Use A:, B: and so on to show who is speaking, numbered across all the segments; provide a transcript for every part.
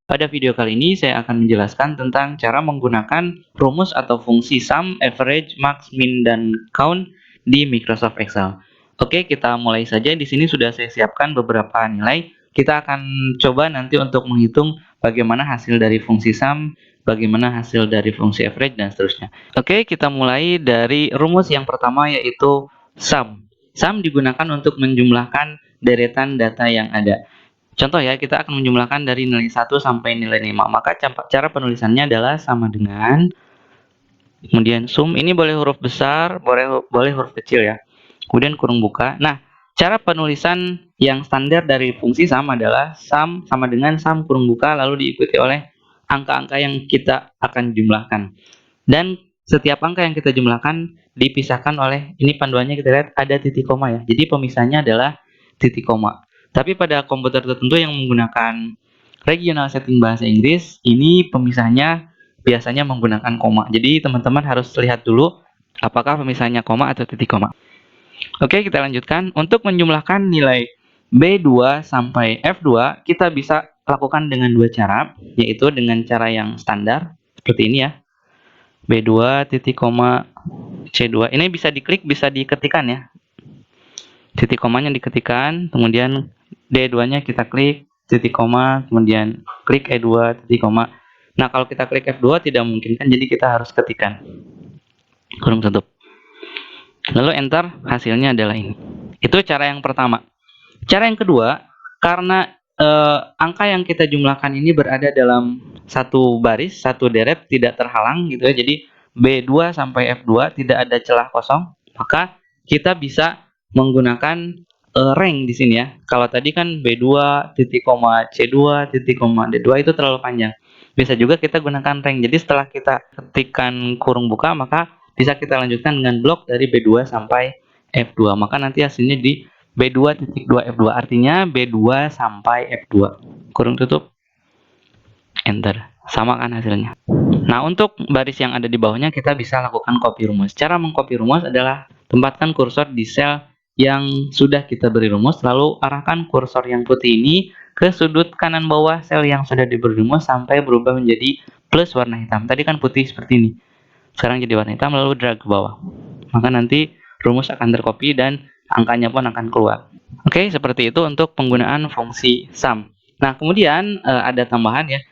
A: Pada video kali ini saya akan menjelaskan tentang cara menggunakan rumus atau fungsi sum, average, max, min, dan count di Microsoft Excel. Oke, kita mulai saja. Di sini sudah saya siapkan beberapa nilai. Kita akan coba nanti untuk menghitung bagaimana hasil dari fungsi sum, bagaimana hasil dari fungsi average, dan seterusnya. Oke, kita mulai dari rumus yang pertama yaitu sum. Sum digunakan untuk menjumlahkan deretan data yang ada. Contoh ya, kita akan menjumlahkan dari nilai 1 sampai nilai 5. Maka cara penulisannya adalah sama dengan, kemudian sum, ini boleh huruf besar, boleh huruf kecil ya. Kemudian kurung buka. Nah, cara penulisan yang standar dari fungsi sum adalah sum sama dengan sum kurung buka, lalu diikuti oleh angka-angka yang kita akan jumlahkan. Dan setiap angka yang kita jumlahkan dipisahkan oleh, ini panduannya kita lihat ada titik koma ya. Jadi pemisahnya adalah titik koma. Tapi pada komputer tertentu yang menggunakan regional setting bahasa Inggris, ini pemisahnya biasanya menggunakan koma. Jadi teman-teman harus lihat dulu apakah pemisahnya koma atau titik koma. Oke, kita lanjutkan. Untuk menjumlahkan nilai B2 sampai F2, kita bisa lakukan dengan dua cara, yaitu dengan cara yang standar, seperti ini ya. B2 titik koma C2. Ini bisa diklik, bisa diketikkan ya. Titik komanya diketikkan, kemudian D2-nya kita klik, titik koma, kemudian klik E2, titik koma. Nah, kalau kita klik F2 tidak memungkinkan, jadi kita harus ketikkan. Kurung tutup. Lalu enter, hasilnya adalah ini. Itu cara yang pertama. Cara yang kedua, karena angka yang kita jumlahkan ini berada dalam satu baris, satu deret, tidak terhalang gitu ya. Jadi B2 sampai F2 tidak ada celah kosong, maka kita bisa menggunakan rank di sini ya. Kalau tadi kan B2 titik koma C2 titik koma D2 itu terlalu panjang. Bisa juga kita gunakan rank. Jadi setelah kita ketikkan kurung buka, maka bisa kita lanjutkan dengan blok dari B2 sampai F2. Maka nanti hasilnya di B2 titik 2 F2, artinya B2 sampai F2. Kurung tutup, enter. Sama kan hasilnya. Nah, untuk baris yang ada di bawahnya kita bisa lakukan copy rumus. Cara mengcopy rumus adalah tempatkan kursor di sel yang sudah kita beri rumus, lalu arahkan kursor yang putih ini ke sudut kanan bawah sel yang sudah diberi rumus sampai berubah menjadi plus warna hitam. Tadi kan putih seperti ini. Sekarang jadi warna hitam, lalu drag ke bawah. Maka nanti rumus akan tercopy dan angkanya pun akan keluar. Oke, seperti itu untuk penggunaan fungsi sum. Nah, kemudian ada tambahan ya.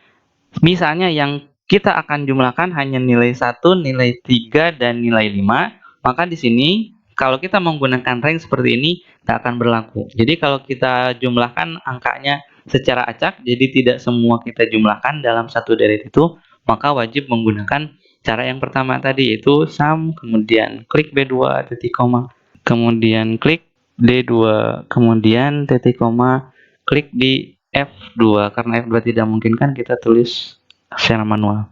A: Misalnya yang kita akan jumlahkan hanya nilai 1, nilai 3, dan nilai 5, maka di sini kalau kita menggunakan rank seperti ini tidak akan berlaku. Jadi kalau kita jumlahkan angkanya secara acak, jadi tidak semua kita jumlahkan dalam satu deret itu, maka wajib menggunakan cara yang pertama tadi, yaitu sum, kemudian klik B2, titik koma, kemudian klik D2, kemudian titik koma, klik di F2. Karena F2 tidak memungkinkan, kita tulis secara manual.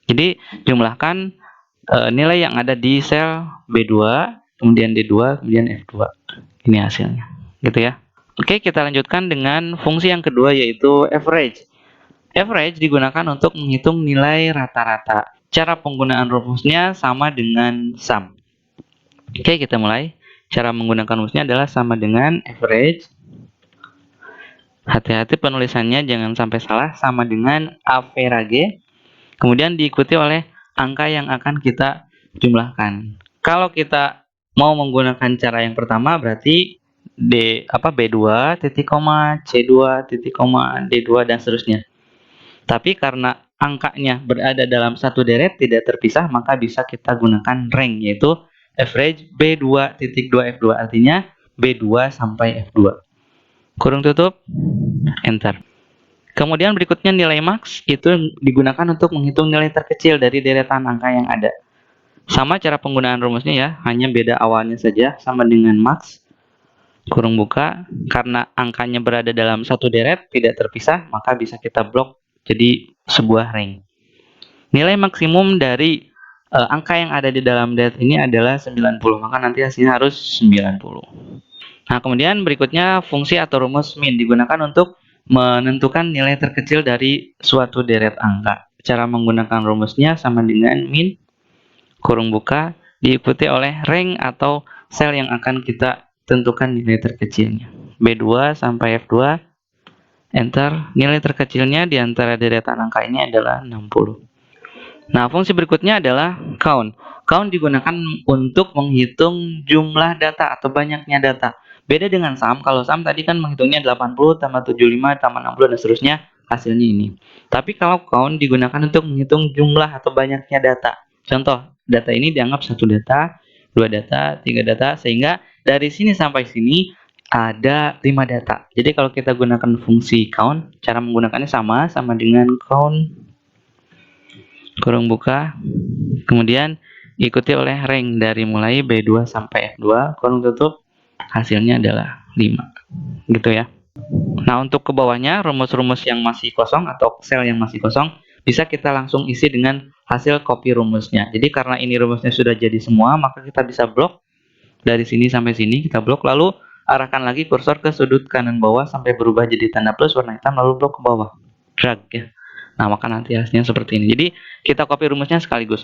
A: Jadi jumlahkan nilai yang ada di sel B2, kemudian D2, kemudian F2. Ini hasilnya, gitu ya. Oke, kita lanjutkan dengan fungsi yang kedua, yaitu average. Average digunakan untuk menghitung nilai rata-rata. Cara penggunaan rumusnya sama dengan sum. Oke, kita mulai. Cara menggunakan rumusnya adalah sama dengan average. Hati-hati penulisannya, jangan sampai salah. Sama dengan average. Kemudian diikuti oleh angka yang akan kita jumlahkan. Kalau kita mau menggunakan cara yang pertama, berarti B2 titik koma C2 titik koma D2 dan seterusnya. Tapi karena angkanya berada dalam satu deret tidak terpisah, maka bisa kita gunakan rank, yaitu average B2 titik 2 F2, artinya B2 sampai F2. Kurung tutup, enter. Kemudian berikutnya nilai max, itu digunakan untuk menghitung nilai terkecil dari deretan angka yang ada. Sama cara penggunaan rumusnya ya, hanya beda awalnya saja, sama dengan max, kurung buka. Karena angkanya berada dalam satu deret, tidak terpisah, maka bisa kita blok jadi sebuah rank. Nilai maksimum dari angka yang ada di dalam deret ini adalah 90, maka nanti hasilnya harus 90. Nah, kemudian berikutnya fungsi atau rumus min digunakan untuk menentukan nilai terkecil dari suatu deret angka. Cara menggunakan rumusnya sama dengan min, kurung buka, diikuti oleh rank atau sel yang akan kita tentukan nilai terkecilnya. B2 sampai F2, Enter. Nilai terkecilnya di antara deretan angka ini adalah 60. Nah, fungsi berikutnya adalah count. Count digunakan untuk menghitung jumlah data atau banyaknya data. Beda dengan sum, kalau sum tadi kan menghitungnya 80 tambah 75 tambah 60 dan seterusnya, hasilnya ini. Tapi kalau count digunakan untuk menghitung jumlah atau banyaknya data. Contoh, data ini dianggap satu data, dua data, tiga data, sehingga dari sini sampai sini ada 5 data. Jadi kalau kita gunakan fungsi count, cara menggunakannya sama dengan count kurung buka, kemudian diikuti oleh rank dari mulai B2 sampai F2, kurung tutup, hasilnya adalah 5. Gitu ya. Nah, untuk ke bawahnya, rumus-rumus yang masih kosong atau sel yang masih kosong, bisa kita langsung isi dengan hasil copy rumusnya. Jadi karena ini rumusnya sudah jadi semua, maka kita bisa blok dari sini sampai sini, kita blok, lalu arahkan lagi kursor ke sudut kanan bawah sampai berubah jadi tanda plus warna hitam, lalu blok ke bawah. Drag ya. Nah, maka nanti hasilnya seperti ini. Jadi, kita copy rumusnya sekaligus.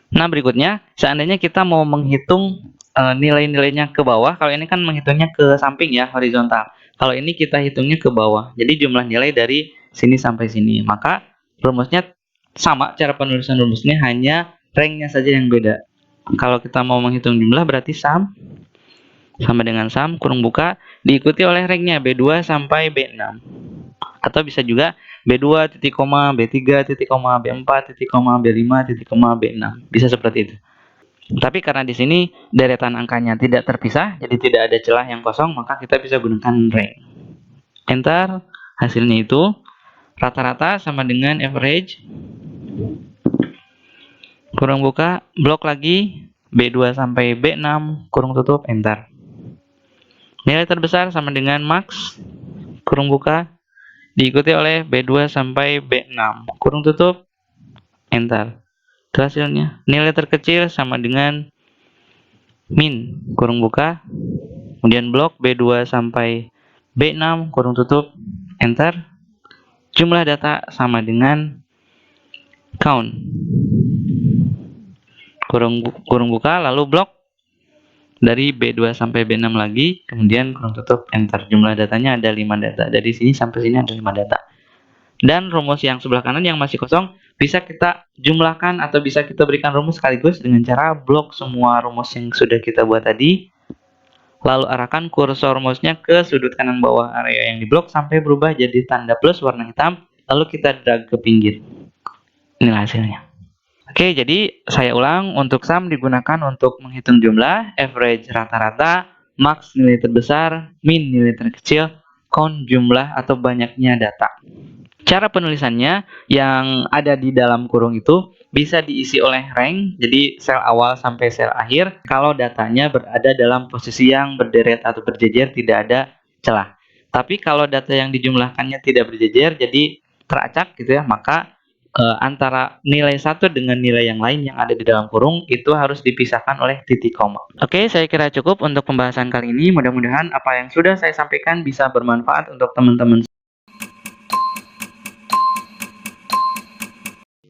A: Nah, berikutnya, seandainya kita mau menghitung nilai-nilainya ke bawah, kalau ini kan menghitungnya ke samping ya, horizontal. Kalau ini kita hitungnya ke bawah. Jadi, jumlah nilai dari sini sampai sini. Maka, rumusnya sama, cara penulisan rumusnya hanya ranknya saja yang beda. Kalau kita mau menghitung jumlah, berarti sum sama dengan sum, kurung buka, diikuti oleh ranknya B2 sampai B6. Atau bisa juga B2 titik koma, B3 titik koma, B4 titik koma, B5 titik koma, B6. Bisa seperti itu. Tapi karena di sini deretan angkanya tidak terpisah, jadi tidak ada celah yang kosong, maka kita bisa gunakan rank. Enter, hasilnya itu rata-rata sama dengan average. Kurung buka, blok lagi, B2 sampai B6, kurung tutup, enter. Nilai terbesar sama dengan max, kurung buka, diikuti oleh B2 sampai B6, kurung tutup, enter. Itu hasilnya. Nilai terkecil sama dengan min, kurung buka, kemudian blok B2 sampai B6, kurung tutup, enter. Jumlah data sama dengan count, kurung buka, lalu blok dari B2 sampai B6 lagi, kemudian kurung tutup, enter. Jumlah datanya ada 5 data. Dari sini sampai sini ada 5 data. Dan rumus yang sebelah kanan yang masih kosong bisa kita jumlahkan atau bisa kita berikan rumus sekaligus dengan cara blok semua rumus yang sudah kita buat tadi, lalu arahkan kursor rumusnya ke sudut kanan bawah area yang diblok sampai berubah jadi tanda plus warna hitam, lalu kita drag ke pinggir. Inilah hasilnya. Oke, jadi saya ulang, untuk sum digunakan untuk menghitung jumlah, average rata-rata, max nilai terbesar, min nilai terkecil, count jumlah atau banyaknya data. Cara penulisannya yang ada di dalam kurung itu bisa diisi oleh rank, jadi sel awal sampai sel akhir, kalau datanya berada dalam posisi yang berderet atau berjejer, tidak ada celah. Tapi kalau data yang dijumlahkannya tidak berjejer, jadi teracak gitu ya, maka antara nilai satu dengan nilai yang lain yang ada di dalam kurung itu harus dipisahkan oleh titik koma. Oke, saya kira cukup untuk pembahasan kali ini. Mudah-mudahan apa yang sudah saya sampaikan bisa bermanfaat untuk teman-teman.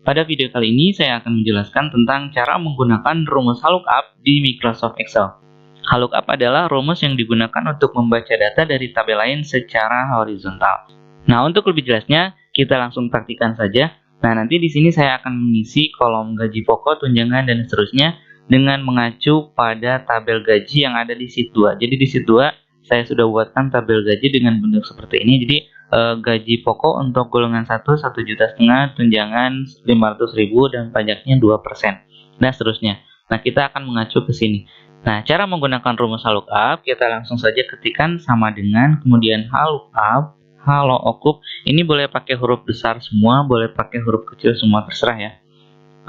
A: Pada video kali ini saya akan menjelaskan tentang cara menggunakan rumus lookup di Microsoft Excel. Lookup adalah rumus yang digunakan untuk membaca data dari tabel lain secara horizontal. Nah, untuk lebih jelasnya, kita langsung praktikkan saja. Nah, nanti di sini saya akan mengisi kolom gaji pokok, tunjangan, dan seterusnya dengan mengacu pada tabel gaji yang ada di sheet 2. Jadi di sheet 2 saya sudah buatkan tabel gaji dengan bentuk seperti ini. Jadi gaji pokok untuk golongan 1 1,5 juta, tunjangan 500.000 dan pajaknya 2%. Dan seterusnya. Nah, kita akan mengacu ke sini. Nah, cara menggunakan rumus lookup, kita langsung saja ketikkan sama dengan, kemudian lookup, lookup, ini boleh pakai huruf besar semua, boleh pakai huruf kecil semua, terserah ya.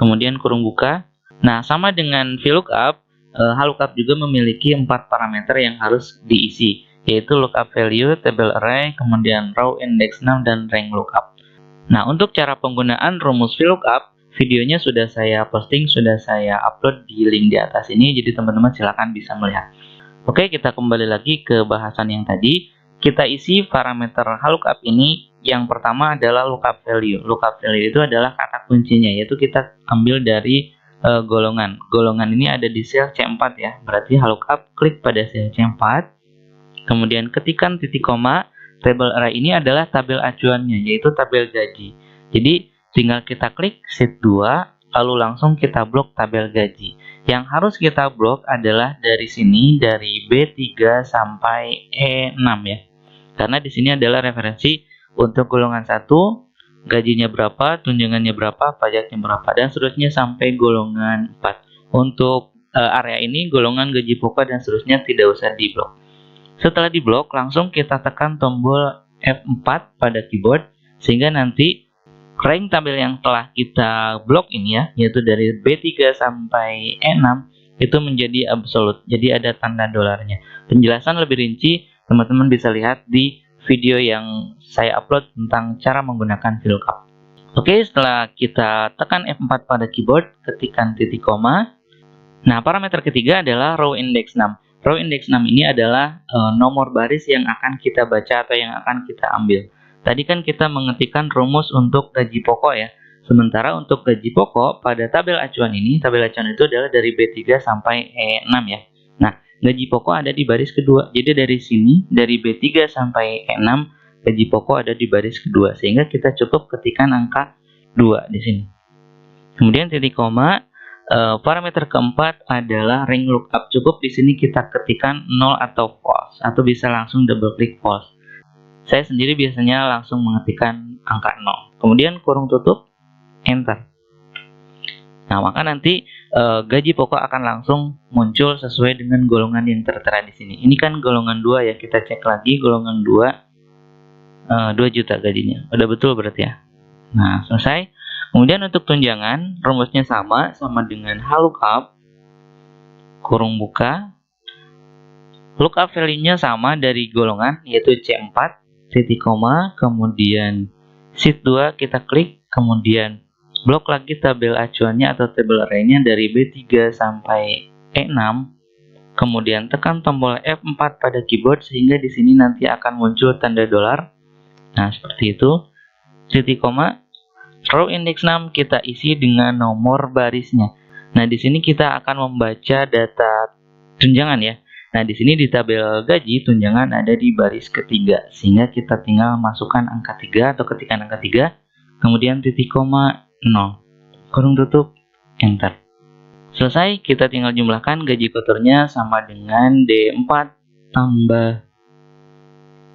A: Kemudian kurung buka. Nah, sama dengan VLOOKUP, lookup juga memiliki 4 parameter yang harus diisi, yaitu lookup value, table array, kemudian row index 6, dan rank lookup. Nah, untuk cara penggunaan rumus VLOOKUP, videonya sudah saya posting, sudah saya upload di link di atas ini, jadi teman-teman silakan bisa melihat. Oke, kita kembali lagi ke bahasan yang tadi. Kita isi parameter lookup ini. Yang pertama adalah lookup value. Lookup value itu adalah kata kuncinya, yaitu kita ambil dari golongan. Golongan ini ada di sel C4 ya. Berarti lookup klik pada sel C4. Kemudian ketikkan titik koma. tabel array ini adalah tabel acuannya, yaitu tabel gaji. Jadi tinggal kita klik sheet 2, lalu langsung kita blok tabel gaji. Yang harus kita blok adalah dari sini, dari B3 sampai E6 ya. Karena di sini adalah referensi untuk golongan 1, gajinya berapa, tunjangannya berapa, pajaknya berapa, dan seterusnya sampai golongan 4. Untuk area ini, golongan gaji pokok dan seterusnya tidak usah diblok. Setelah diblok, langsung kita tekan tombol F4 pada keyboard, sehingga nanti rank tabel yang telah kita blok ini ya, yaitu dari B3 sampai E6, itu menjadi absolute. Jadi ada tanda dolarnya. Penjelasan lebih rinci, teman-teman bisa lihat di video yang saya upload tentang cara menggunakan VLOOKUP. Oke, setelah kita tekan F4 pada keyboard, ketikkan titik koma. Nah, parameter ketiga adalah row index 6. Row index 6 ini adalah nomor baris yang akan kita baca atau yang akan kita ambil. Tadi kan kita mengetikkan rumus untuk gaji pokok ya. Sementara untuk gaji pokok pada tabel acuan ini, tabel acuan itu adalah dari B3 sampai E6 ya. Nah, gaji pokok ada di baris kedua. Jadi dari sini, dari B3 sampai E6, gaji pokok ada di baris kedua. Sehingga kita cukup ketikkan angka 2 di sini. Kemudian titik koma. Parameter keempat adalah ring lookup. Cukup di sini kita ketikkan 0 atau false, atau bisa langsung double klik false. Saya sendiri biasanya langsung mengetikkan angka 0. Kemudian kurung tutup, enter. Nah, maka nanti gaji pokok akan langsung muncul sesuai dengan golongan yang tertera di sini. Ini kan golongan 2 ya, kita cek lagi golongan 2, 2 juta gajinya. Udah betul berarti ya. Nah, selesai. Kemudian untuk tunjangan, rumusnya sama dengan lookup, kurung buka, lookup value-nya sama dari golongan, yaitu C4, titik koma, kemudian sheet 2 kita klik, kemudian blok lagi tabel acuannya atau tabel array-nya dari B3 sampai E6, kemudian tekan tombol F4 pada keyboard sehingga di sini nanti akan muncul tanda dolar. Nah, seperti itu. Titik koma. Row index 6 kita isi dengan nomor barisnya. Nah, di sini kita akan membaca data tunjangan ya. Nah, di sini di tabel gaji tunjangan ada di baris ketiga, sehingga kita tinggal masukkan angka 3 atau ketikkan angka 3, kemudian titik koma 0. Kurung tutup, enter. Selesai, kita tinggal jumlahkan gaji kotornya sama dengan D4 tambah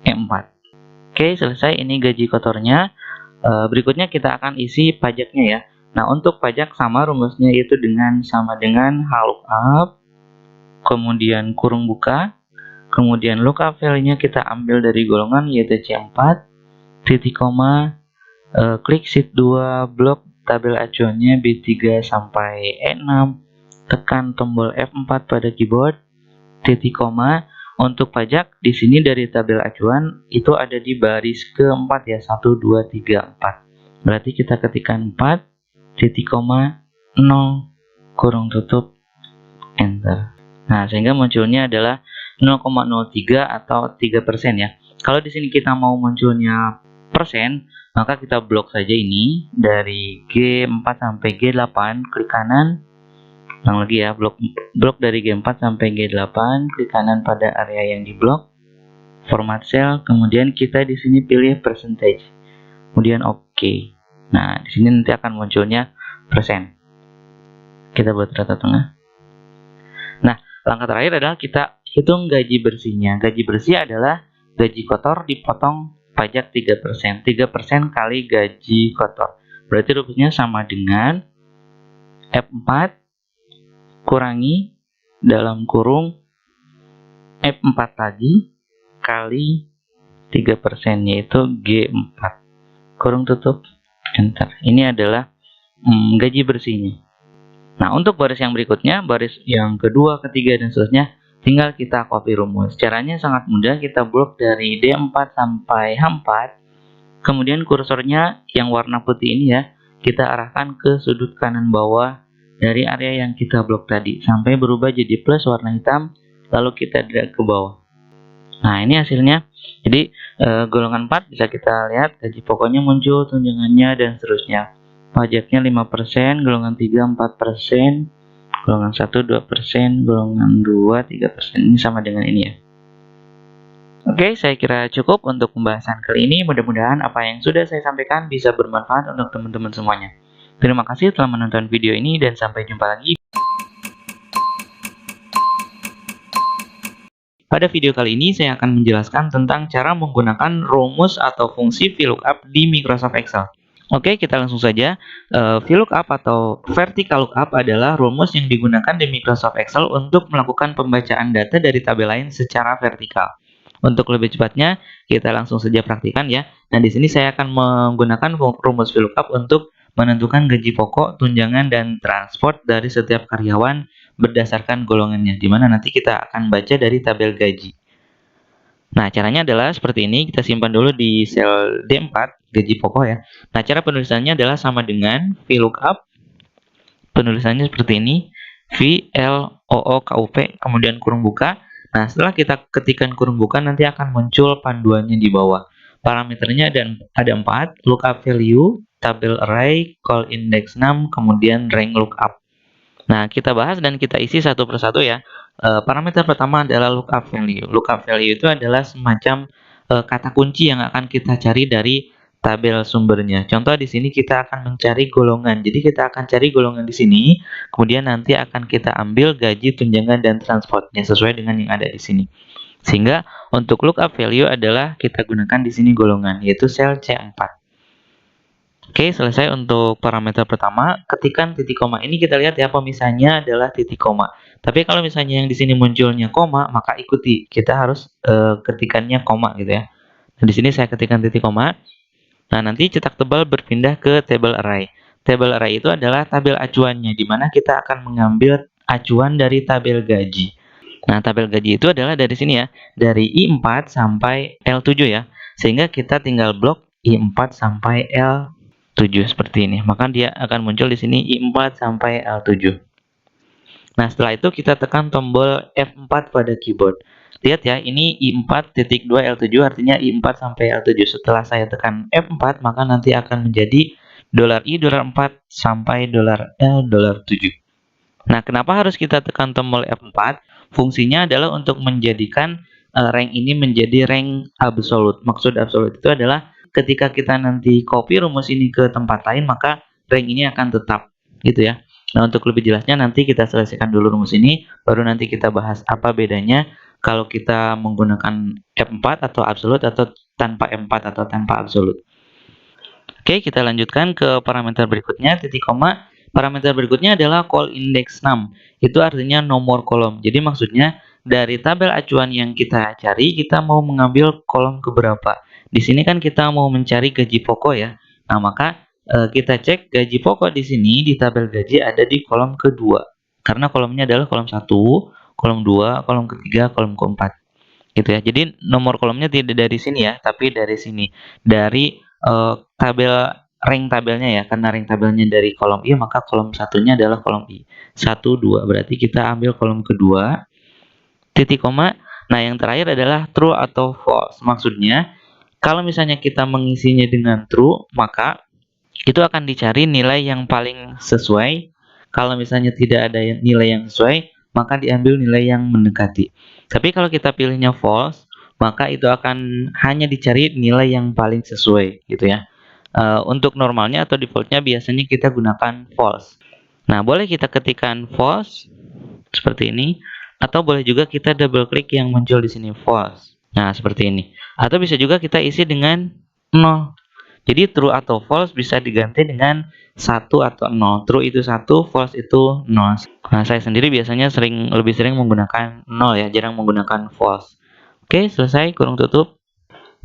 A: E4. Oke, selesai, ini gaji kotornya. Berikutnya kita akan isi pajaknya ya. Nah, untuk pajak sama rumusnya itu sama dengan lookup, kemudian kurung buka, kemudian lookup value-nya kita ambil dari golongan yaitu C4, titik koma, klik sheet 2, blok tabel acuannya B3 sampai E6, tekan tombol F4 pada keyboard, titik koma. Untuk pajak di sini dari tabel acuan itu ada di baris keempat ya, 1 2 3 4. Berarti kita ketikkan 4 titik koma 0 kurung tutup, enter. Nah, sehingga munculnya adalah 0,03 atau 3% ya. Kalau di sini kita mau munculnya persen, maka kita blok saja ini dari G4 sampai G8, klik kanan. Ulang lagi ya, blok dari G4 sampai G8, klik kanan pada area yang diblok, format cell, kemudian kita di sini pilih percentage, kemudian OK. Nah, di sini nanti akan munculnya persen. Kita buat rata tengah. Nah, langkah terakhir adalah kita hitung gaji bersihnya. Gaji bersih adalah gaji kotor dipotong pajak 3%. 3% kali gaji kotor. Berarti rumusnya sama dengan F4 kurangi dalam kurung F4 lagi kali 3%, yaitu G4. Kurung tutup, enter. Ini adalah gaji bersihnya. Nah, untuk baris yang berikutnya, baris yang kedua, ketiga, dan seterusnya, tinggal kita copy rumus. Caranya sangat mudah, kita blok dari D4 sampai H4, kemudian kursornya yang warna putih ini ya, kita arahkan ke sudut kanan bawah dari area yang kita blok tadi sampai berubah jadi plus warna hitam, lalu kita drag ke bawah. Nah, ini hasilnya. Jadi golongan 4 bisa kita lihat gaji pokoknya muncul, tunjangannya, dan seterusnya. Pajaknya 5%, golongan 3 4%, golongan 1 2%, golongan 2 3%. Ini sama dengan ini ya. Oke, saya kira cukup untuk pembahasan kali ini. Mudah-mudahan apa yang sudah saya sampaikan bisa bermanfaat untuk teman-teman semuanya. Terima kasih telah menonton video ini dan sampai jumpa lagi. Pada video kali ini saya akan menjelaskan tentang cara menggunakan rumus atau fungsi VLOOKUP di Microsoft Excel. Oke, kita langsung saja. VLOOKUP atau Vertical Lookup adalah rumus yang digunakan di Microsoft Excel untuk melakukan pembacaan data dari tabel lain secara vertikal. Untuk lebih cepatnya, kita langsung saja praktikan ya. Nah, di sini saya akan menggunakan rumus VLOOKUP untuk menentukan gaji pokok, tunjangan, dan transport dari setiap karyawan berdasarkan golongannya, di mana nanti kita akan baca dari tabel gaji. Nah, caranya adalah seperti ini. Kita simpan dulu di sel D4, gaji pokok ya. Nah, cara penulisannya adalah sama dengan VLOOKUP. Penulisannya seperti ini. VLOOKUP, kemudian kurung buka. Nah, setelah kita ketikkan kurung buka, nanti akan muncul panduannya di bawah. Parameternya ada 4, lookup value, tabel array, call index 6, kemudian rank lookup. Nah, kita bahas dan kita isi satu persatu ya. Parameter pertama adalah lookup value. Lookup value itu adalah semacam kata kunci yang akan kita cari dari tabel sumbernya. Contoh di sini kita akan mencari golongan. Jadi kita akan cari golongan di sini, kemudian nanti akan kita ambil gaji, tunjangan, dan transportnya sesuai dengan yang ada di sini. Sehingga untuk lookup value adalah kita gunakan di sini golongan, yaitu sel C4. Oke, selesai untuk parameter pertama. Ketikkan titik koma. Ini kita lihat ya, pemisahnya adalah titik koma. Tapi kalau misalnya yang di sini munculnya koma, maka ikuti. Kita harus ketikannya koma gitu ya. Nah, di sini saya ketikkan titik koma. Nah, nanti cetak tebal berpindah ke table array. Table array itu adalah tabel acuannya, di mana kita akan mengambil acuan dari tabel gaji. Nah, tabel gaji itu adalah dari sini ya, dari I4 sampai L7 ya. Sehingga kita tinggal blok I4 sampai L7 seperti ini. Maka dia akan muncul di sini I4 sampai L7. Nah, setelah itu kita tekan tombol F4 pada keyboard. Lihat ya, ini I4.2 L7 artinya I4 sampai L7. Setelah saya tekan F4, maka nanti akan menjadi $I, $4 sampai $L, $7. Nah, kenapa harus kita tekan tombol F4? Fungsinya adalah untuk menjadikan rank ini menjadi rank absolut. Maksud absolut itu adalah ketika kita nanti copy rumus ini ke tempat lain, maka rank ini akan tetap, gitu ya. Nah, untuk lebih jelasnya nanti kita selesaikan dulu rumus ini, baru nanti kita bahas apa bedanya kalau kita menggunakan F4 atau absolut atau tanpa F4 atau tanpa absolut. Oke, kita lanjutkan ke parameter berikutnya, titik koma. Parameter berikutnya adalah call index 6. Itu artinya nomor kolom. Jadi maksudnya dari tabel acuan yang kita cari, kita mau mengambil kolom keberapa. Di sini kan kita mau mencari gaji pokok ya. Nah, maka kita cek gaji pokok di sini di tabel gaji ada di kolom kedua. Karena kolomnya adalah kolom 1, kolom 2, kolom ketiga, kolom keempat. Gitu ya. Jadi nomor kolomnya tidak dari sini ya, tapi dari sini. Dari rank tabelnya ya. Karena rank tabelnya dari kolom I, maka kolom satunya adalah kolom I. 1, 2. Berarti kita ambil kolom kedua. Titik koma. Nah, yang terakhir adalah true atau false. Maksudnya, kalau misalnya kita mengisinya dengan true, maka itu akan dicari nilai yang paling sesuai. Kalau misalnya tidak ada nilai yang sesuai, maka diambil nilai yang mendekati. Tapi kalau kita pilihnya false, maka itu akan hanya dicari nilai yang paling sesuai, gitu ya. Untuk normalnya atau defaultnya biasanya kita gunakan false. Nah, boleh kita ketikkan false seperti ini, atau boleh juga kita double klik yang muncul di sini false. Nah, seperti ini. Atau bisa juga kita isi dengan 0. Jadi true atau false bisa diganti dengan 1 atau 0. True itu 1, false itu 0. Nah, saya sendiri biasanya lebih sering menggunakan 0 ya, jarang menggunakan false. Oke, selesai, kurung tutup.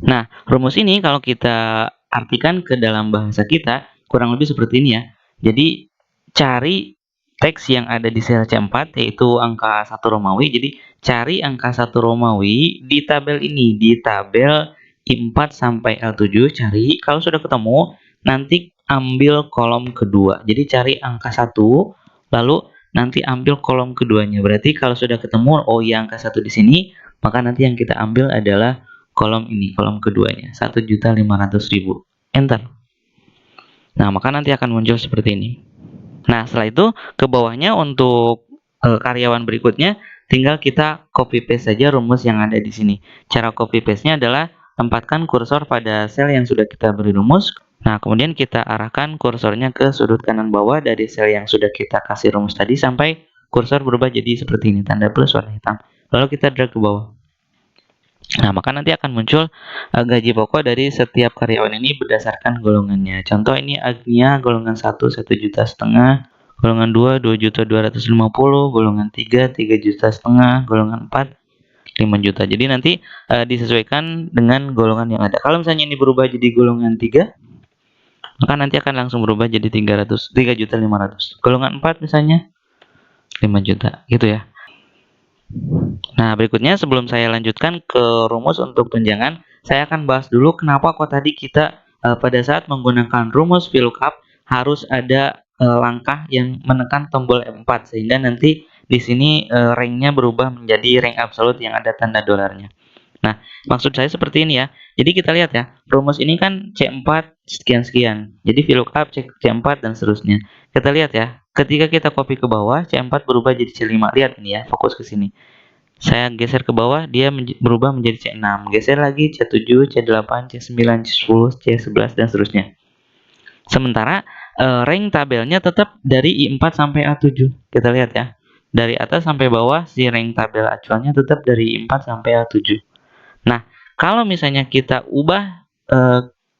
A: Nah, rumus ini kalau kita artikan ke dalam bahasa kita, kurang lebih seperti ini ya. Jadi, cari teks yang ada di sel C4, yaitu angka 1 Romawi. Jadi, cari angka 1 Romawi di tabel ini, di tabel I4 sampai L7, cari. Kalau sudah ketemu, nanti ambil kolom kedua. Jadi, cari angka 1, lalu nanti ambil kolom keduanya. Berarti kalau sudah ketemu, oh iya angka 1 di sini, maka nanti yang kita ambil adalah kolom ini, kolom keduanya, 1.500.000. Enter. Nah, maka nanti akan muncul seperti ini. Nah, setelah itu ke bawahnya untuk karyawan berikutnya tinggal kita copy paste saja rumus yang ada di sini. Cara copy paste-nya adalah tempatkan kursor pada sel yang sudah kita beri rumus. Nah, kemudian kita arahkan kursornya ke sudut kanan bawah dari sel yang sudah kita kasih rumus tadi sampai kursor berubah jadi seperti ini, tanda plus warna hitam. Lalu kita drag ke bawah. Nah, maka nanti akan muncul gaji pokok dari setiap karyawan ini berdasarkan golongannya. Contoh ini Agnia golongan 1 1,5 juta, golongan 2 2.250.000, golongan 3 3,5 juta, golongan 4 5 juta. Jadi nanti disesuaikan dengan golongan yang ada. Kalau misalnya ini berubah jadi golongan 3, maka nanti akan langsung berubah jadi 3.500.000. Golongan 4 misalnya 5 juta, gitu ya. Nah, berikutnya sebelum saya lanjutkan ke rumus untuk tunjangan, saya akan bahas dulu kenapa kok tadi kita pada saat menggunakan rumus VLOOKUP harus ada langkah yang menekan tombol F4 sehingga nanti di sini rank-nya berubah menjadi rank absolut yang ada tanda dolarnya. Nah, maksud saya seperti ini ya. Jadi kita lihat ya, rumus ini kan C4 sekian-sekian. Jadi VLOOKUP C4 dan seterusnya. Kita lihat ya, ketika kita copy ke bawah, C4 berubah jadi C5. Lihat ini ya, fokus ke sini. Saya geser ke bawah, dia berubah menjadi C6. Geser lagi C7, C8, C9, C10, C11, dan seterusnya. Sementara rank tabelnya tetap dari I4 sampai A7. Kita lihat ya. Dari atas sampai bawah, si rank tabel acuannya tetap dari I4 sampai A7. Nah, kalau misalnya kita ubah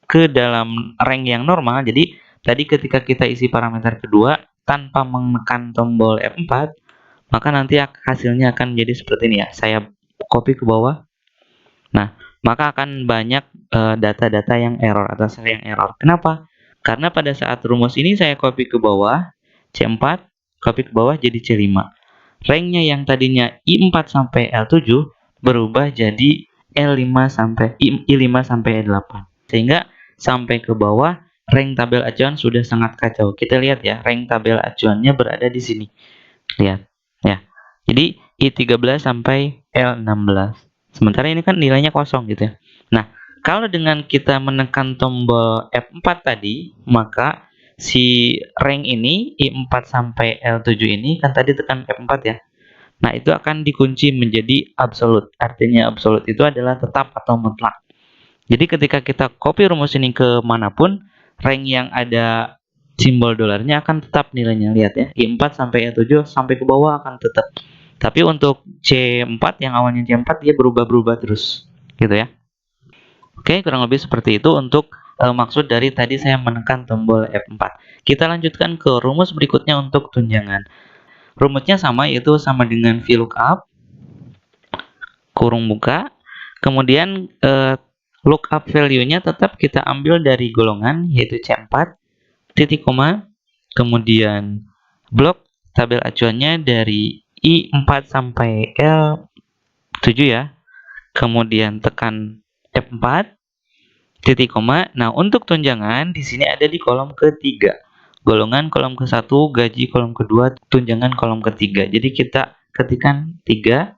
A: ke dalam rank yang normal, jadi tadi ketika kita isi parameter kedua tanpa menekan tombol F4, maka nanti hasilnya akan menjadi seperti ini ya. Saya copy ke bawah. Nah, maka akan banyak data-data yang error atau sel yang error. Kenapa? Karena pada saat rumus ini saya copy ke bawah, C4, copy ke bawah jadi C5. Rank-nya yang tadinya I4 sampai L7 berubah jadi I5 sampai E8. Sehingga sampai ke bawah rank tabel acuan sudah sangat kacau. Kita lihat ya, rank tabel acuannya berada di sini. Lihat ya. Jadi I13 sampai L16. Sementara ini kan nilainya kosong gitu ya. Nah, kalau dengan kita menekan tombol F4 tadi, maka si rank ini I4 sampai L7 ini kan tadi tekan F4 ya. Nah, itu akan dikunci menjadi absolut. Artinya absolut itu adalah tetap atau mutlak. Jadi ketika kita copy rumus ini ke manapun, rank yang ada simbol dolarnya akan tetap nilainya. Lihat ya, I4 sampai E7 sampai ke bawah akan tetap. Tapi untuk C4 yang awalnya C4 dia berubah-berubah terus. Gitu ya. Oke, kurang lebih seperti itu untuk maksud dari tadi saya menekan tombol F4. Kita lanjutkan ke rumus berikutnya untuk tunjangan. Rumusnya sama, yaitu sama dengan VLOOKUP kurung buka. Kemudian lookup value-nya tetap kita ambil dari golongan, yaitu C4, titik koma, kemudian blok tabel acuannya dari I4 sampai L7 ya. Kemudian tekan F4, titik koma. Nah, untuk tunjangan di sini ada di kolom ketiga. Golongan kolom ke-1, gaji kolom kedua, tunjangan kolom ketiga. Jadi kita ketikkan 3,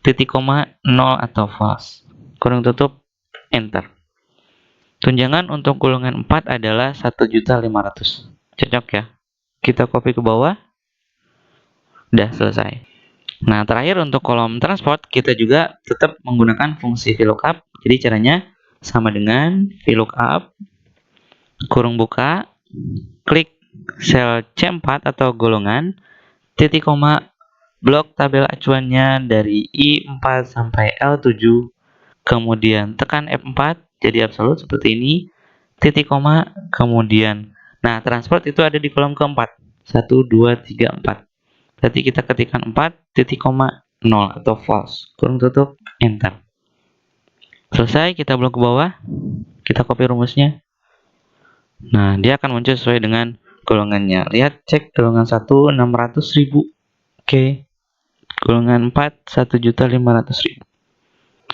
A: titik koma, 0 atau false. Kurung tutup, enter. Tunjangan untuk golongan 4 adalah 1.500.000. Cocok ya? Kita copy ke bawah. Udah selesai. Nah, terakhir untuk kolom transport, kita juga tetap menggunakan fungsi VLOOKUP. Jadi caranya sama dengan VLOOKUP, kurung buka, klik sel C4 atau golongan, titik koma, blok tabel acuannya dari I4 sampai L7, kemudian tekan F4, jadi absolut seperti ini, titik koma, kemudian, nah transport itu ada di kolom keempat, 1, 2, 3, 4. Berarti kita ketikkan 4, titik koma, 0 atau false, kurung tutup, enter. Selesai, kita blok ke bawah, kita copy rumusnya. Nah, dia akan muncul sesuai dengan golongannya. Lihat, cek golongan 1 600.000. Oke. Golongan 4 1.500.000.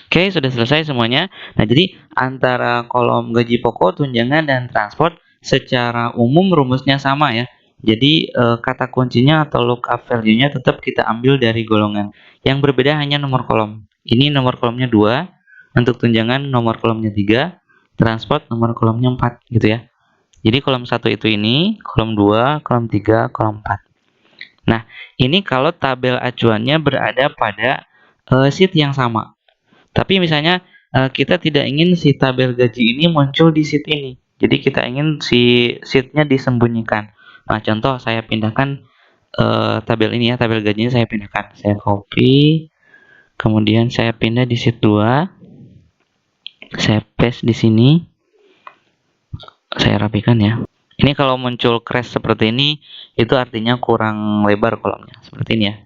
A: Oke, sudah selesai semuanya. Nah, jadi antara kolom gaji pokok, tunjangan, dan transport secara umum rumusnya sama ya. Jadi kata kuncinya atau lookup value-nya tetap kita ambil dari golongan. Yang berbeda hanya nomor kolom. Ini nomor kolomnya 2, untuk tunjangan nomor kolomnya 3, transport nomor kolomnya 4 gitu ya. Jadi kolom 1 itu ini, kolom 2, kolom 3, kolom 4. Nah, ini kalau tabel acuannya berada pada sheet yang sama. Tapi misalnya kita tidak ingin si tabel gaji ini muncul di sheet ini. Jadi kita ingin si sheet-nya disembunyikan. Nah, contoh saya pindahkan tabel ini ya, tabel gajinya saya pindahkan. Saya copy, kemudian saya pindah di sheet 2. Saya paste di sini. Saya rapikan ya. Ini kalau muncul crash seperti ini, itu artinya kurang lebar kolomnya. Seperti ini ya.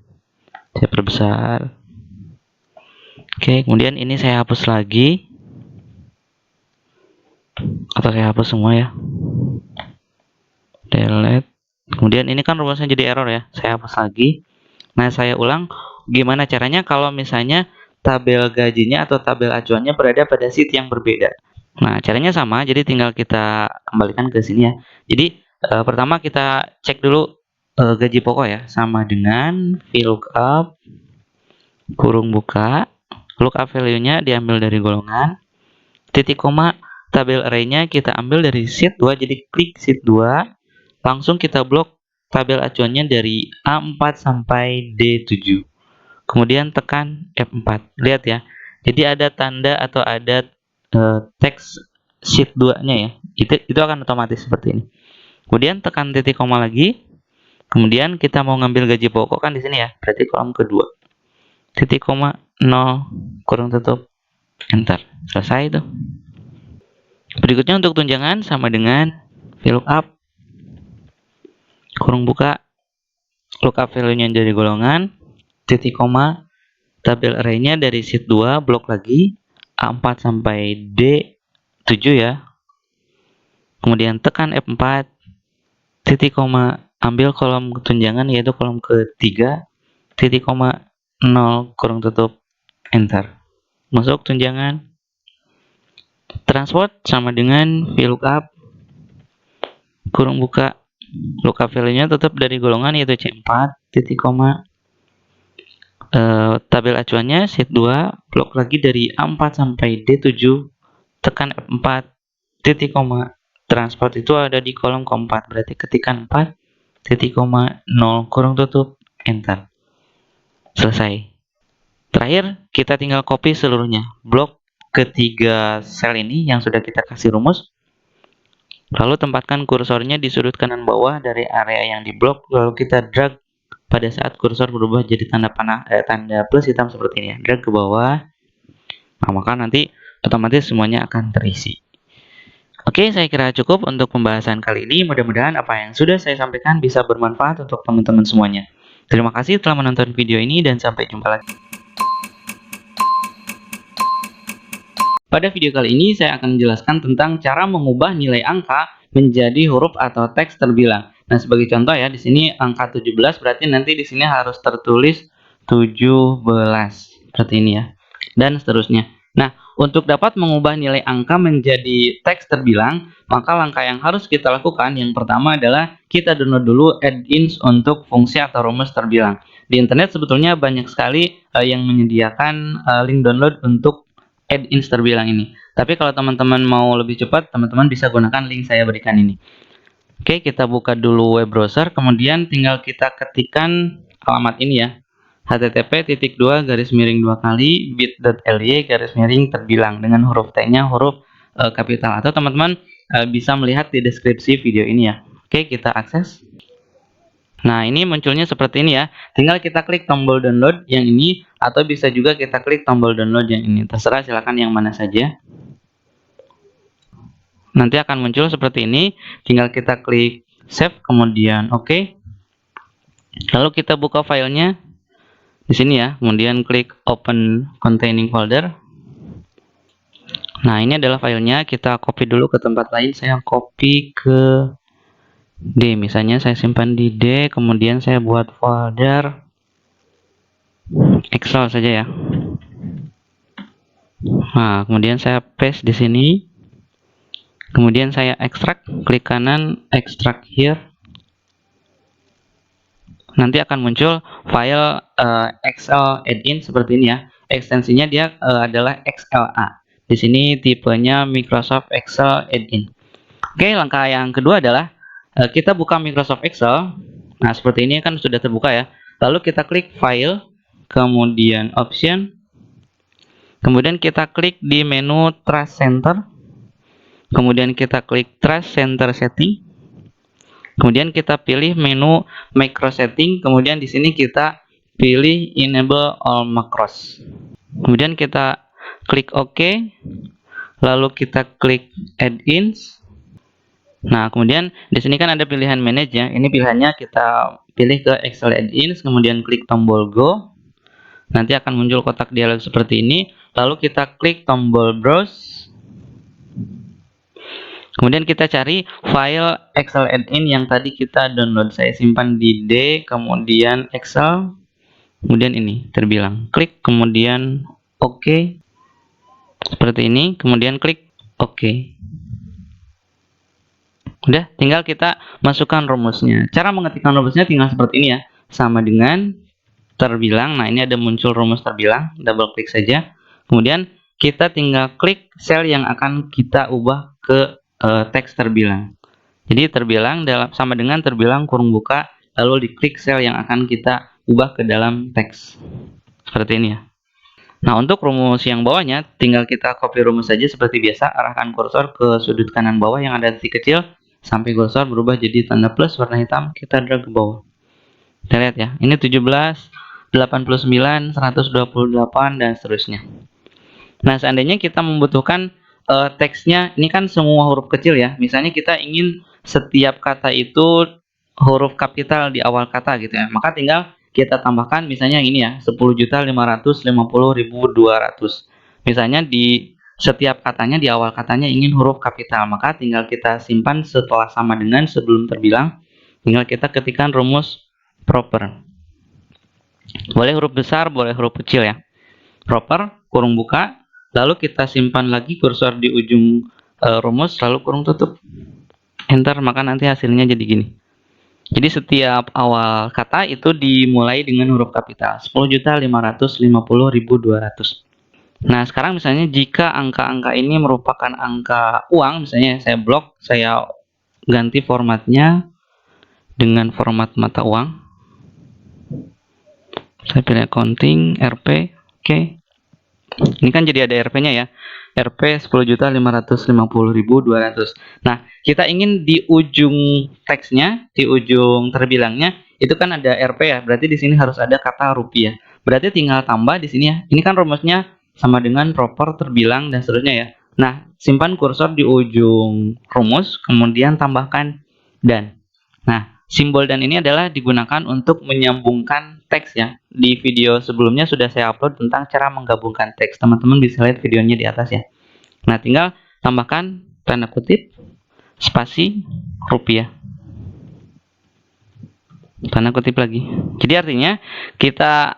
A: Saya perbesar. Oke, kemudian ini saya hapus lagi. Atau saya hapus semua ya. Delete. Kemudian ini kan rumusnya jadi error ya. Saya hapus lagi. Nah, saya ulang. Gimana caranya kalau misalnya tabel gajinya atau tabel acuannya berada pada sheet yang berbeda? Nah, caranya sama, jadi tinggal kita kembalikan ke sini ya. Jadi, pertama kita cek dulu gaji pokok ya, sama dengan VLOOKUP, kurung buka, lookup value-nya diambil dari golongan, titik koma, tabel array-nya kita ambil dari sheet 2, jadi klik sheet 2, langsung kita blok tabel acuannya dari A4 sampai D7. Kemudian tekan F4. Lihat ya, jadi ada tanda atau ada teks sheet 2-nya ya. Itu akan otomatis seperti ini. Kemudian tekan titik koma lagi. Kemudian kita mau ngambil gaji pokok kan di sini ya. Berarti kolom kedua. Titik koma 0 kurung tutup enter. Selesai itu. Berikutnya untuk tunjangan sama dengan VLOOKUP kurung buka, lookup value-nya dari golongan, titik koma, tabel array-nya dari sheet 2 blok lagi A4 sampai D7 ya. Kemudian tekan F4, titik koma, ambil kolom tunjangan yaitu kolom ketiga, titik koma 0 kurung tutup enter. Masuk tunjangan. Transport sama dengan VLOOKUP kurung buka, lookup value-nya tetap dari golongan yaitu C4, titik koma, tabel acuannya sheet 2 blok lagi dari A4 sampai D7, tekan F4, titik koma, transport itu ada di kolom keempat, berarti ketikkan 4, titik koma, 0 kurung tutup enter. Selesai. Terakhir kita tinggal copy seluruhnya, blok ketiga sel ini yang sudah kita kasih rumus, lalu tempatkan kursornya di sudut kanan bawah dari area yang diblok, lalu kita drag pada saat kursor berubah jadi tanda panah tanda plus hitam seperti ini ya. Drag ke bawah. Nah, maka nanti otomatis semuanya akan terisi. Oke, saya kira cukup untuk pembahasan kali ini. Mudah-mudahan apa yang sudah saya sampaikan bisa bermanfaat untuk teman-teman semuanya. Terima kasih telah menonton video ini dan sampai jumpa lagi. Pada video kali ini saya akan menjelaskan tentang cara mengubah nilai angka menjadi huruf atau teks terbilang. Nah, sebagai contoh ya, di sini angka 17 berarti nanti di sini harus tertulis 17 seperti ini ya. Dan seterusnya. Nah, untuk dapat mengubah nilai angka menjadi teks terbilang, maka langkah yang harus kita lakukan yang pertama adalah kita download dulu add-ins untuk fungsi atau rumus terbilang. Di internet sebetulnya banyak sekali yang menyediakan link download untuk add-ins terbilang ini. Tapi kalau teman-teman mau lebih cepat, teman-teman bisa gunakan link saya berikan ini. Oke, kita buka dulu web browser, kemudian tinggal kita ketikkan alamat ini ya. http://2 bit.ly terbilang dengan huruf T-nya huruf kapital, atau teman-teman bisa melihat di deskripsi video ini ya. Oke, kita akses. Nah, ini munculnya seperti ini ya. Tinggal kita klik tombol download yang ini, atau bisa juga kita klik tombol download yang ini. Terserah, silakan yang mana saja. Nanti akan muncul seperti ini, tinggal kita klik save, kemudian OK. Lalu kita buka filenya di sini ya, kemudian klik open containing folder. Nah, ini adalah filenya, kita copy dulu ke tempat lain. Saya copy ke D, misalnya saya simpan di D, kemudian saya buat folder Excel saja ya. Nah, kemudian saya paste di sini. Kemudian saya ekstrak, klik kanan, extract here. Nanti akan muncul file Excel add-in seperti ini ya. Ekstensinya dia adalah XLA. Di sini tipenya Microsoft Excel add-in. Oke, langkah yang kedua adalah kita buka Microsoft Excel. Nah, seperti ini kan sudah terbuka ya. Lalu kita klik File, kemudian Option, kemudian kita klik di menu Trace Center, kemudian kita klik Trace Center Setting, kemudian kita pilih menu Macro Setting, kemudian di sini kita pilih Enable All Macros. Kemudian kita klik OK, lalu kita klik Add-ins. Nah, kemudian di sini kan ada pilihan Manage ya. Ini pilihannya kita pilih ke Excel Add-ins, kemudian klik tombol Go. Nanti akan muncul kotak dialog seperti ini. Lalu kita klik tombol Browse. Kemudian kita cari file Excel Add-in yang tadi kita download. Saya simpan di D, kemudian Excel, kemudian ini terbilang. Klik, kemudian OK. Seperti ini, kemudian klik OK. Udah, tinggal kita masukkan rumusnya. Cara mengetikkan rumusnya tinggal seperti ini ya. Sama dengan terbilang. Nah, ini ada muncul rumus terbilang. Double klik saja. Kemudian kita tinggal klik sel yang akan kita ubah ke teks terbilang. Jadi terbilang sama dengan terbilang kurung buka, lalu diklik sel yang akan kita ubah ke dalam teks. Seperti ini ya. Nah, untuk rumus yang bawahnya, tinggal kita copy rumus saja seperti biasa. Arahkan kursor ke sudut kanan bawah yang ada titik kecil, sampai kursor berubah jadi tanda plus warna hitam, kita drag ke bawah. Kita lihat ya, ini 17, 89, 128, dan seterusnya. Nah, seandainya kita membutuhkan teksnya, ini kan semua huruf kecil ya. Misalnya kita ingin setiap kata itu huruf kapital di awal kata gitu ya. Maka tinggal kita tambahkan misalnya ini ya, 10.550.200. Misalnya di setiap katanya, di awal katanya ingin huruf kapital, maka tinggal kita simpan setelah sama dengan sebelum terbilang. Tinggal kita ketikkan rumus proper. Boleh huruf besar, boleh huruf kecil ya. Proper, kurung buka, lalu kita simpan lagi kursor di ujung rumus, lalu kurung tutup. Enter, maka nanti hasilnya jadi gini. Jadi setiap awal kata itu dimulai dengan huruf kapital. 10.550.200. Nah, sekarang misalnya jika angka-angka ini merupakan angka uang, misalnya saya blok, saya ganti formatnya dengan format mata uang. Saya pilih accounting, RP, oke. Ini kan jadi ada RP-nya ya. RP 10.550.200. Nah, kita ingin di ujung teksnya, di ujung terbilangnya, itu kan ada RP ya. Berarti di sini harus ada kata rupiah. Berarti tinggal tambah di sini ya. Ini kan rumusnya sama dengan proper, terbilang, dan seterusnya ya. Nah, simpan kursor di ujung rumus, kemudian tambahkan dan. Nah, simbol dan ini adalah digunakan untuk menyambungkan teks ya. Di video sebelumnya sudah saya upload tentang cara menggabungkan teks. Teman-teman bisa lihat videonya di atas ya. Nah, tinggal tambahkan tanda kutip, spasi, rupiah. Tanda kutip lagi. Jadi artinya kita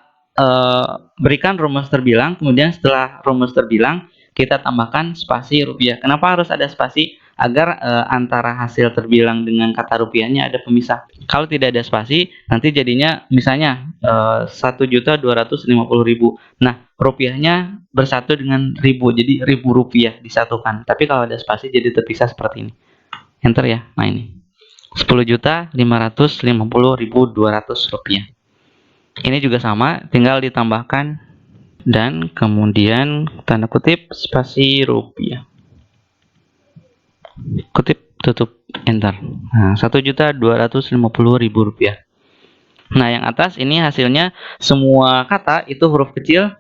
A: berikan rumus terbilang, kemudian setelah rumus terbilang, kita tambahkan spasi rupiah. Kenapa harus ada spasi? Agar antara hasil terbilang dengan kata rupiahnya ada pemisah. Kalau tidak ada spasi, nanti jadinya misalnya 1.250.000. Nah, rupiahnya bersatu dengan ribu, jadi ribu rupiah disatukan. Tapi kalau ada spasi jadi terpisah seperti ini. Enter ya. Nah, ini 10.550.200 rupiah. Ini juga sama, tinggal ditambahkan dan kemudian tanda kutip spasi rupiah. Kutip, tutup, enter. Nah, 1.250.000 rupiah. Nah, yang atas ini hasilnya semua kata itu huruf kecil.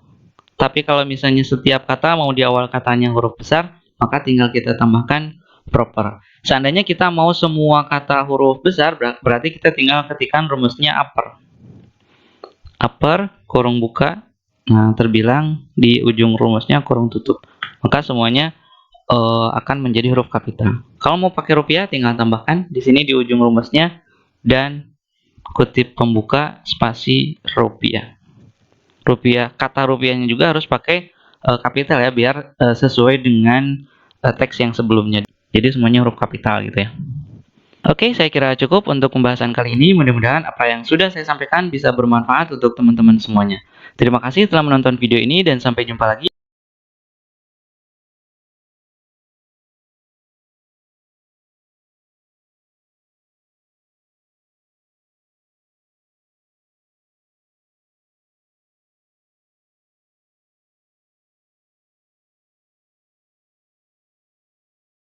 A: Tapi kalau misalnya setiap kata mau di awal katanya huruf besar, maka tinggal kita tambahkan proper. Seandainya kita mau semua kata huruf besar, berarti kita tinggal ketikkan rumusnya upper. Upper, kurung buka, nah terbilang di ujung rumusnya kurung tutup. Maka semuanya akan menjadi huruf kapital. Kalau mau pakai rupiah, tinggal tambahkan di sini di ujung rumusnya dan kutip pembuka spasi rupiah. Rupiah, kata rupiahnya juga harus pakai kapital ya, biar sesuai dengan teks yang sebelumnya. Jadi semuanya huruf kapital gitu ya. Oke, saya kira cukup untuk pembahasan kali ini. Mudah-mudahan apa yang sudah saya sampaikan bisa bermanfaat untuk teman-teman semuanya. Terima kasih telah menonton video ini dan sampai jumpa lagi.